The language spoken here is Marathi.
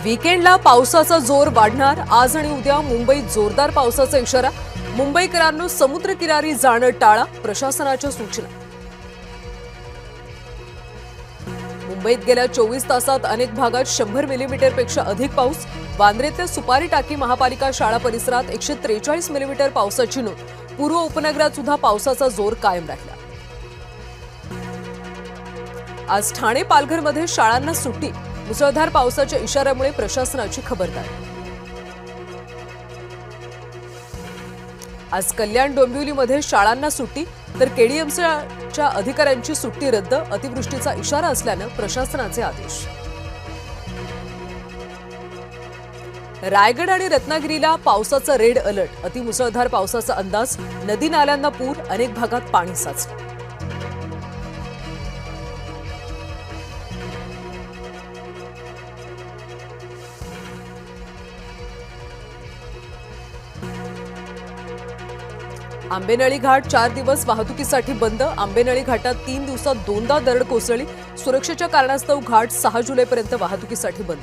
वीकेंडला पावसाचा जोर वाढणार। आज आणि उद्या मुंबईत जोरदार पावसाचा इशारा। मुंबईकरांनो समुद्रकिनारी जाणं टाळा, प्रशासनाच्या सूचना। मुंबईत गेल्या 24 तासात अनेक भागात 100 मिलीमीटरपेक्षा अधिक पाऊस। वांद्रेतल्या सुपारी टाकी महापालिका शाळा परिसरात 143 मिलीमीटर पावसाची नोंद। पूर्व उपनगरात सुद्धा पावसाचा जोर कायम राहिला। आज ठाणे पालघरमध्ये शाळांना सुट्टी। मुसळधार पावसाच्या इशाऱ्यामुळे प्रशासनाची खबरदारी। आज कल्याण डोंबिवलीमध्ये शाळांना सुट्टी, तर केडीएमसीच्या अधिकाऱ्यांची सुट्टी रद्द। अतिवृष्टीचा इशारा असल्याने प्रशासनाचे आदेश। रायगड आणि रत्नागिरीला पावसाचा रेड अलर्ट। अतिमुसळधार पावसाचा अंदाज। नदी नाल्यांना पूर, अनेक भागात पाणी साचलं। आंबेनळी घाट 4 दिवस वाहतुकीसाठी बंद। आंबेनळी घाटात 3 दिवसात दोनदा दरड कोसळली। सुरक्षेच्या कारणास्तव घाट 6 जुलैपर्यंत वाहतुकीसाठी बंद।